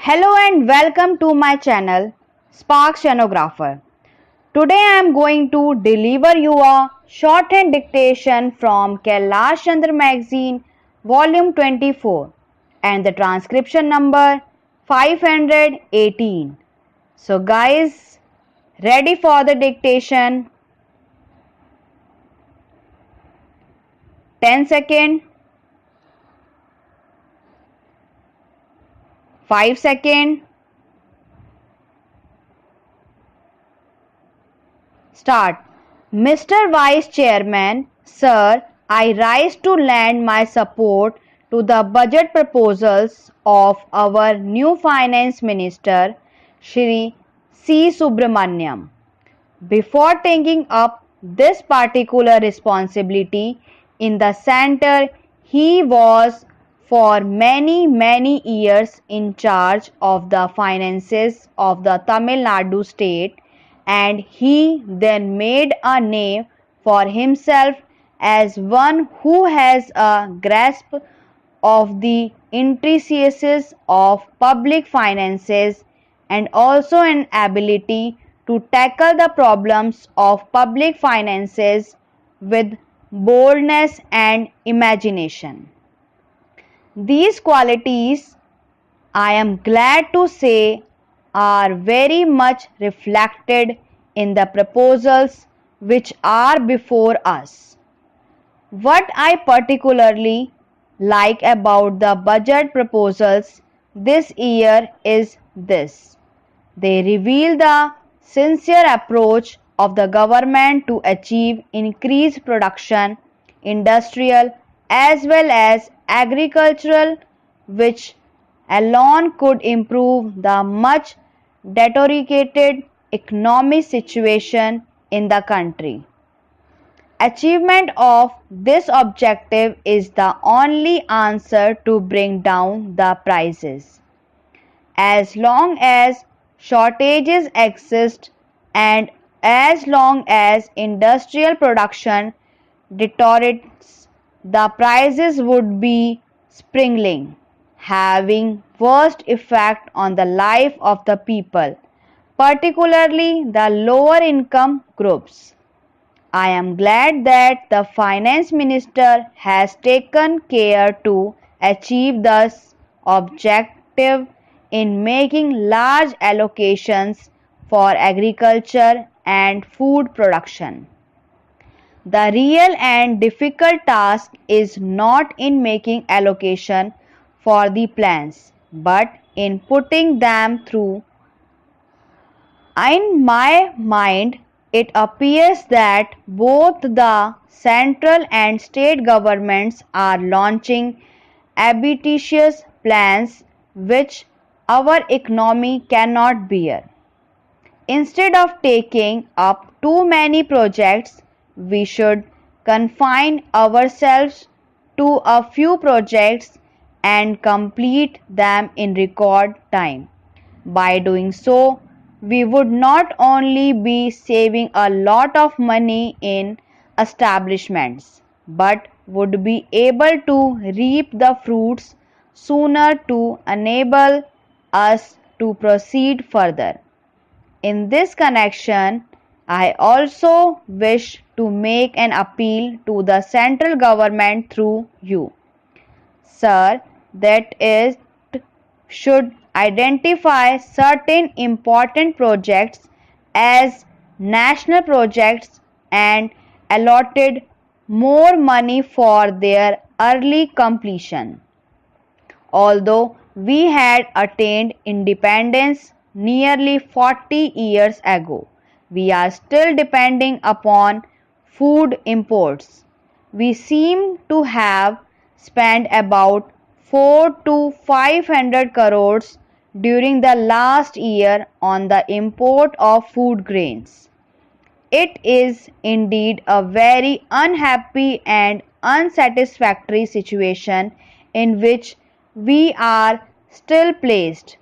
Hello and welcome to my channel SPARX Stenographer. Today I am going to deliver you a shorthand dictation from KAILASH CHANDRA magazine volume 24 and the transcription number 518. So guys, ready for the dictation? 10 seconds, 5 seconds. Start. Mr. Vice Chairman, Sir, I rise to lend my support to the budget proposals of our new Finance Minister, Shri C. Subramaniam. Before taking up this particular responsibility in the center, he was for many years in charge of the finances of the Tamil Nadu state, and he then made a name for himself as one who has a grasp of the intricacies of public finances and also an ability to tackle the problems of public finances with boldness and imagination. These qualities, I am glad to say, are very much reflected in the proposals which are before us. What I particularly like about the budget proposals this year is this: they reveal the sincere approach of the government to achieve increased production, industrial as well as agricultural, which alone could improve the much deteriorated economic situation in the country. Achievement of this objective is the only answer to bring down the prices. As long as shortages exist and as long as industrial production deteriorates, the prices would be spiraling, having worst effect on the life of the people, particularly the lower income groups. I am glad that the Finance Minister has taken care to achieve this objective in making large allocations for agriculture and food production. The real and difficult task is not in making allocation for the plans, but in putting them through. In my mind, it appears that both the central and state governments are launching ambitious plans which our economy cannot bear. Instead of taking up too many projects, we should confine ourselves to a few projects and complete them in record time. By doing so, we would not only be saving a lot of money in establishments, but would be able to reap the fruits sooner to enable us to proceed further. In this connection, I also wish to make an appeal to the central government through you, Sir, that it should identify certain important projects as national projects and allotted more money for their early completion. Although we had attained independence nearly 40 years ago, we are still depending upon food imports. We seem to have spent about 4 to 500 crores during the last year on the import of food grains. It is indeed a very unhappy and unsatisfactory situation in which we are still placed.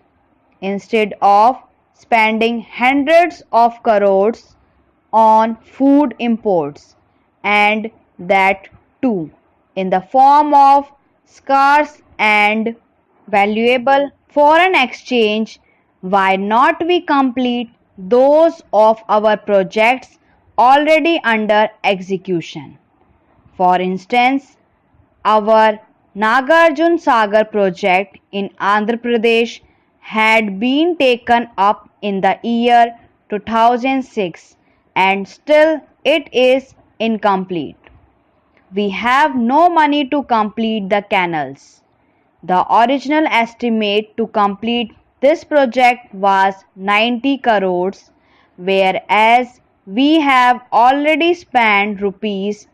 Instead of spending hundreds of crores on food imports, and that too in the form of scarce and valuable foreign exchange, why not we complete those of our projects already under execution? For instance, our Nagarjun Sagar project in Andhra Pradesh had been taken up in the year 2006 and still it is incomplete. We have no money to complete the canals. The original estimate to complete this project was 90 crores, whereas we have already spent rupees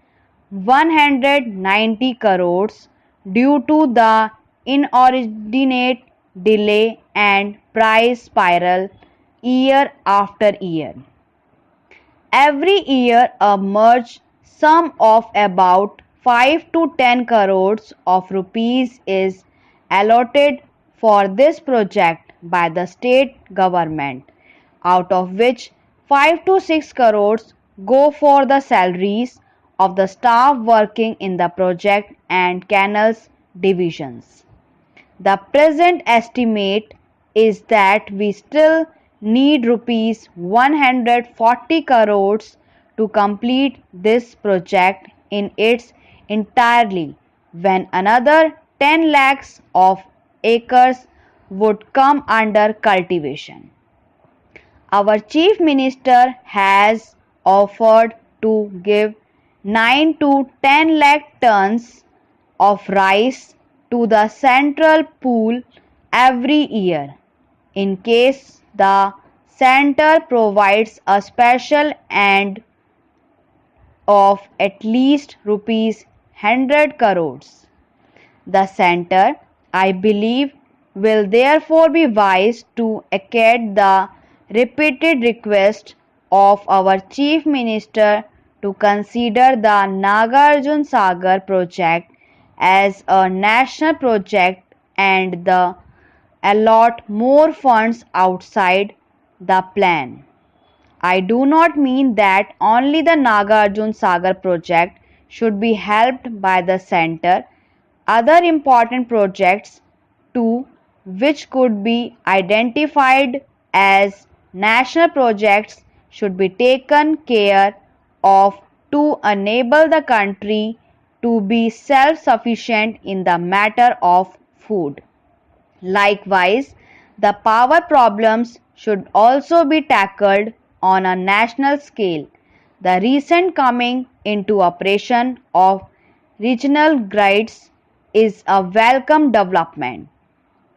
190 crores due to the inordinate delay and price spiral year after year. Every year a merged sum of about 5 to 10 crores of rupees is allotted for this project by the state government, out of which 5 to 6 crores go for the salaries of the staff working in the project and canals divisions. The present estimate is that we still need rupees 140 crores to complete this project in its entirety, when another 10 lakhs of acres would come under cultivation. Our Chief Minister has offered to give 9 to 10 lakh tons of rice to the central pool every year. In case the center provides a special and of at least rupees 100 crores. The center, I believe, will therefore be wise to accept the repeated request of our Chief Minister to consider the Nagarjun Sagar project as a national project and the allot more funds outside the plan. I do not mean that only the Nagarjun Sagar project should be helped by the center. Other important projects too, which could be identified as national projects, should be taken care of to enable the country to be self-sufficient in the matter of food. Likewise, the power problems should also be tackled on a national scale. The recent coming into operation of regional grids is a welcome development.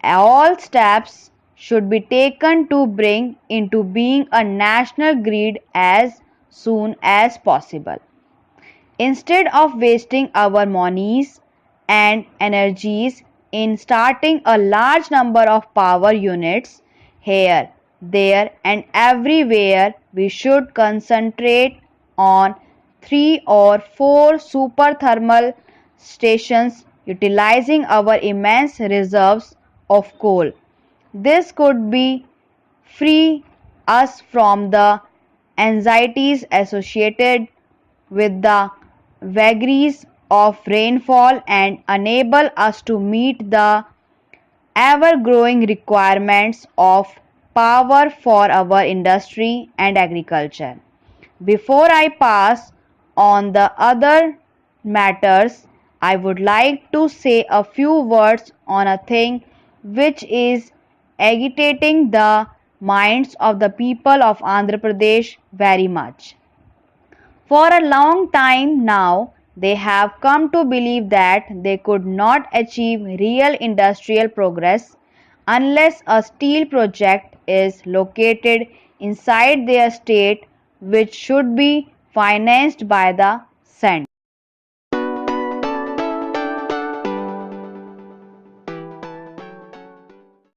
All steps should be taken to bring into being a national grid as soon as possible. Instead of wasting our monies and energies in starting a large number of power units here, there and everywhere, we should concentrate on 3 or 4 super thermal stations utilizing our immense reserves of coal. This could be free us from the anxieties associated with the vagaries of rainfall and enable us to meet the ever-growing requirements of power for our industry and agriculture. Before I pass on the other matters, I would like to say a few words on a thing which is agitating the minds of the people of Andhra Pradesh very much. For a long time now, they have come to believe that they could not achieve real industrial progress unless a steel project is located inside their state, which should be financed by the center.